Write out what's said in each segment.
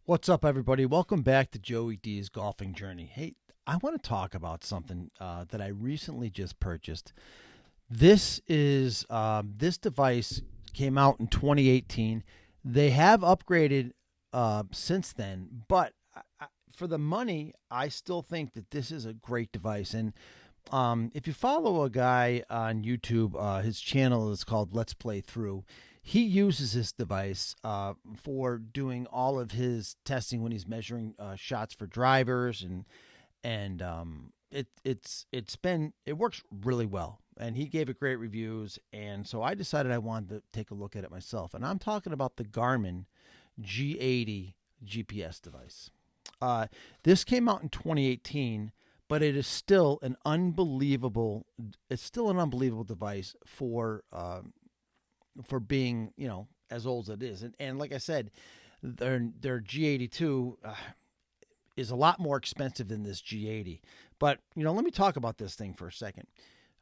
What's up, everybody? Welcome back to Joey D's golfing journey. Hey, I want to talk about something that I recently just purchased. This device came out in 2018. They have upgraded since then, but for the money, I still think that this is a great device. And if you follow a guy on YouTube, his channel is called Let's Play Through. He uses this device for doing all of his testing when he's measuring shots for drivers, and it works really well. And he gave it great reviews, and so I decided I wanted to take a look at it myself. And I'm talking about the Garmin G80 GPS device. This came out in 2018, but it is still an unbelievable. It's still an unbelievable device for being, as old as it is. And like I said, their G82 is a lot more expensive than this G80. But, let me talk about this thing for a second.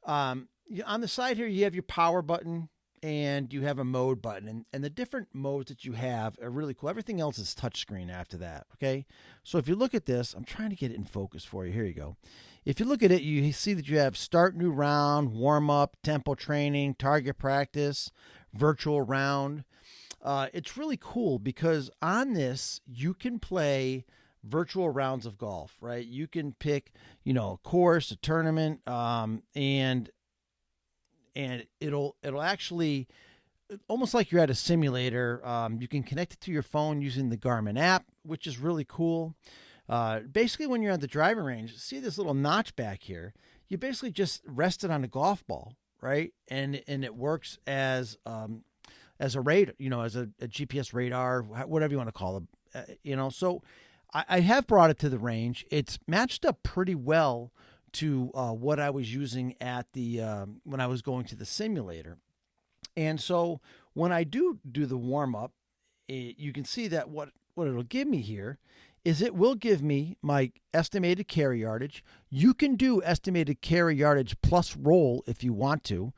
On the side here, you have your power button and you have a mode button. And the different modes that you have are really cool. Everything else is touchscreen after that, okay? So if you look at this, I'm trying to get it in focus for you. Here you go. If you look at it, you see that you have start new round, warm up, tempo training, target practice, virtual round. It's really cool because on this, you can play virtual rounds of golf, right? You can pick, a course, a tournament, and it'll actually, almost like you're at a simulator. You can connect it to your phone using the Garmin app, which is really cool. Basically, when you're at the driving range, see this little notch back here, you basically just rest it on a golf ball, right? And it works as a radar, as a GPS radar, whatever you want to call it, So I have brought it to the range. It's matched up pretty well to what I was using at the when I was going to the simulator. And so when I do the warm up, you can see that what it'll give me here is it will give me my estimated carry yardage. You can do estimated carry yardage plus roll if you want to.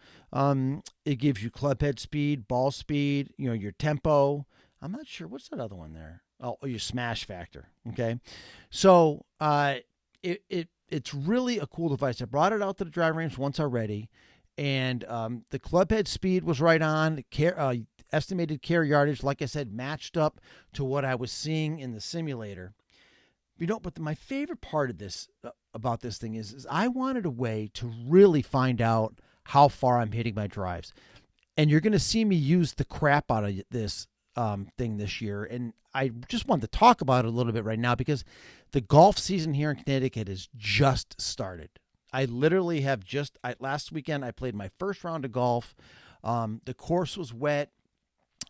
It gives you club head speed, ball speed, your tempo. I'm not sure. What's that other one there? Oh, your smash factor. Okay. So it's really a cool device. I brought it out to the driving range once already. And the club head speed was right on. Estimated carry yardage, like I said, matched up to what I was seeing in the simulator. But my favorite part of this, about this thing is I wanted a way to really find out how far I'm hitting my drives. And you're going to see me use the crap out of this thing this year. And I just wanted to talk about it a little bit right now because the golf season here in Connecticut has just started. I literally have last weekend I played my first round of golf. The course was wet.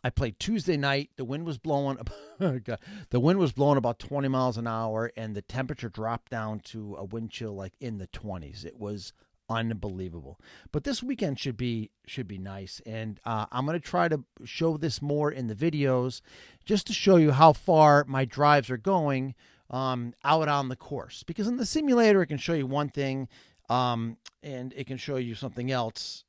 I played Tuesday night. The wind was blowing. The wind was blowing about 20 miles an hour, and the temperature dropped down to a wind chill like in the 20s. It was unbelievable. But this weekend should be nice, and I'm going to try to show this more in the videos, just to show you how far my drives are going out on the course. Because in the simulator, it can show you one thing, and it can show you something else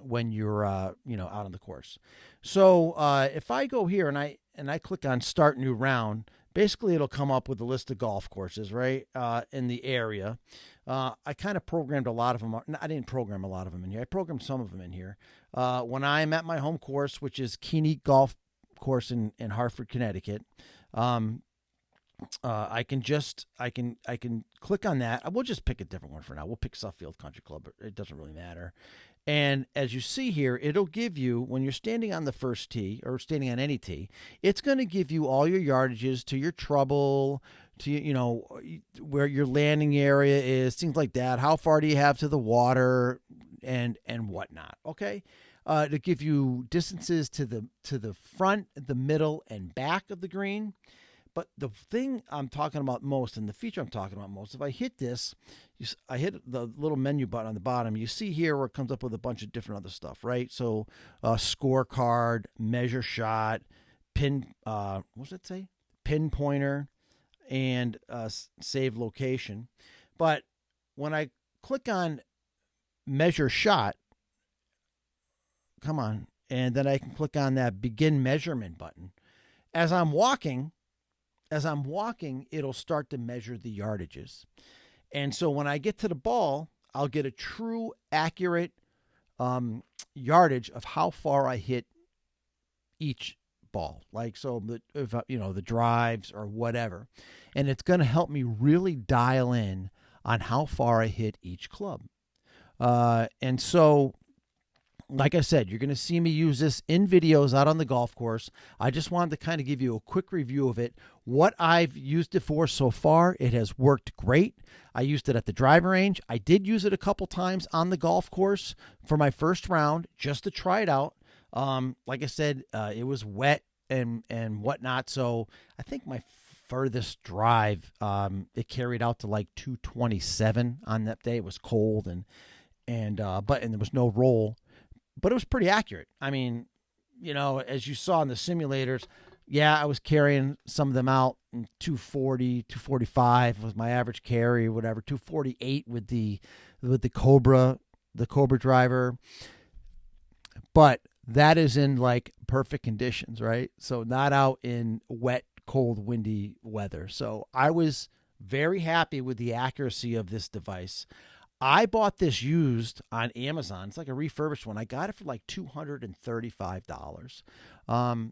when you're out on the course. So if I go here and I click on Start New Round, basically it'll come up with a list of golf courses, right, in the area. I kind of programmed a lot of them. I didn't program a lot of them in here. I programmed some of them in here. When I'm at my home course, which is Keeney Golf Course in Hartford, Connecticut, I can click on that. We'll just pick a different one for now. We'll pick Suffield Country Club. It doesn't really matter. And as you see here, it'll give you, when you're standing on the first tee or standing on any tee, it's going to give you all your yardages to your trouble, to, where your landing area is, things like that. How far do you have to the water and whatnot. Okay. To give you distances to the front, the middle, and back of the green. But the thing I'm talking about most, and the feature I'm talking about most, if I hit this, I hit the little menu button on the bottom. You see here where it comes up with a bunch of different other stuff, right? So scorecard, measure shot, pin, what's that say? Pin pointer, and save location. But when I click on measure shot, come on, and then I can click on that begin measurement button. As I'm walking, as I'm walking, it'll start to measure the yardages. And so when I get to the ball, I'll get a true, accurate yardage of how far I hit each ball. Like, so if the drives or whatever. And it's going to help me really dial in on how far I hit each club. And so, like I said, you're going to see me use this in videos out on the golf course. I just wanted to kind of give you a quick review of it. What I've used it for so far, it has worked great. I used it at the driving range. I did use it a couple times on the golf course for my first round just to try it out. Like I said, it was wet and whatnot. So I think my furthest drive, it carried out to like 227 on that day. It was cold and there was no roll. But it was pretty accurate. I mean, as you saw in the simulators, yeah, I was carrying some of them out in 240, 245 was my average carry, whatever, 248 with the Cobra driver. But that is in like perfect conditions, right? So not out in wet, cold, windy weather. So I was very happy with the accuracy of this device. I bought this used on Amazon. It's like a refurbished one. I got it for like $235.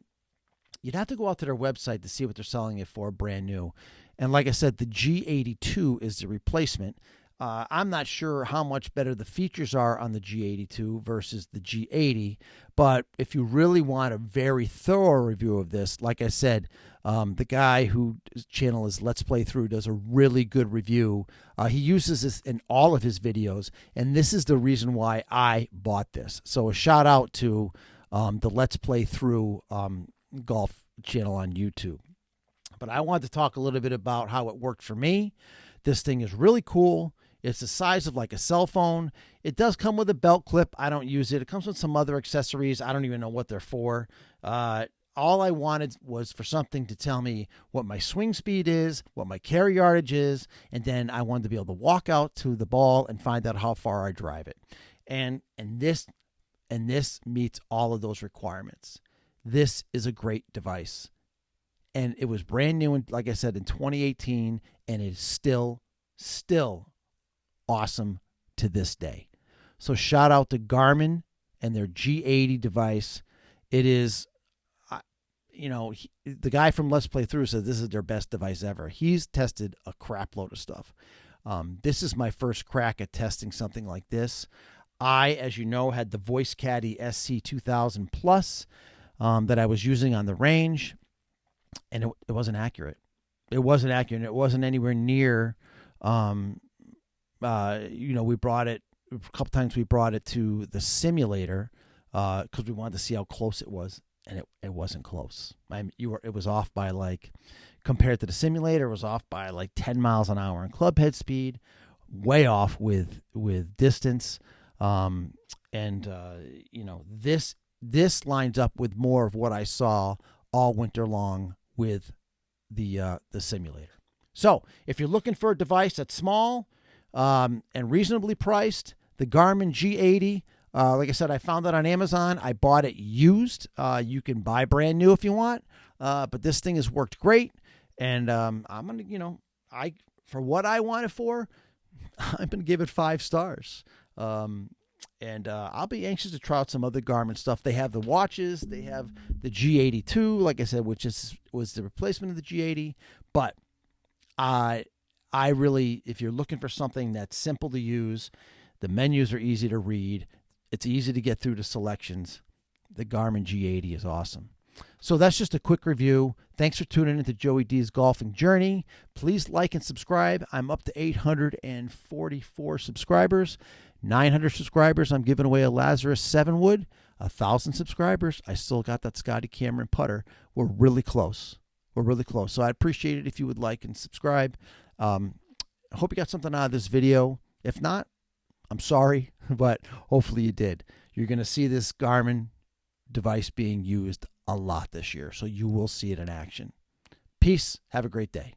You'd have to go out to their website to see what they're selling it for brand new. And like I said, the G82 is the replacement. I'm not sure how much better the features are on the G82 versus the G80, but if you really want a very thorough review of this, like I said, the guy whose channel is Let's Play Through does a really good review. He uses this in all of his videos, and this is the reason why I bought this. So a shout out to the Let's Play Through golf channel on YouTube. But I wanted to talk a little bit about how it worked for me. This thing is really cool. It's the size of like a cell phone. It does come with a belt clip. I don't use it. It comes with some other accessories. I don't even know what they're for. All I wanted was for something to tell me what my swing speed is, what my carry yardage is, and then I wanted to be able to walk out to the ball and find out how far I drive it. And this meets all of those requirements. This is a great device. And it was brand new, and like I said, in 2018, and it is still awesome to this day. So shout out to Garmin and their G80 device. It is, the guy from Let's Play Through said this is their best device ever. He's tested a crap load of stuff. This is my first crack at testing something like this. I, as you know, had the Voice Caddy SC2000 Plus that I was using on the range, and it wasn't accurate. It wasn't accurate. It wasn't anywhere near. We brought it a couple times. We brought it to the simulator because we wanted to see how close it was, and it wasn't close. It was off by like, compared to the simulator, it was off by like 10 miles an hour in club head speed, way off with distance. This lines up with more of what I saw all winter long with the simulator. So if you're looking for a device that's small and reasonably priced, the Garmin G80, like I said, I found it on Amazon. I bought it used. You can buy brand new if you want, but this thing has worked great. And I'm gonna, for what I want it for, I'm gonna give it 5 stars. And I'll be anxious to try out some other Garmin stuff. They have the watches. They have the G82, like I said, which was the replacement of the G80. But I really, if you're looking for something that's simple to use, the menus are easy to read, it's easy to get through the selections, the Garmin G80 is awesome. So that's just a quick review. Thanks for tuning into Joey D's Golfing Journey. Please like and subscribe. I'm up to 844 subscribers. 900 subscribers, I'm giving away a Lazarus 7-wood. 1,000 subscribers, I still got that Scotty Cameron putter. We're really close. So I'd appreciate it if you would like and subscribe. I hope you got something out of this video. If not, I'm sorry, but hopefully you did. You're going to see this Garmin device being used a lot this year, so you will see it in action. Peace. Have a great day.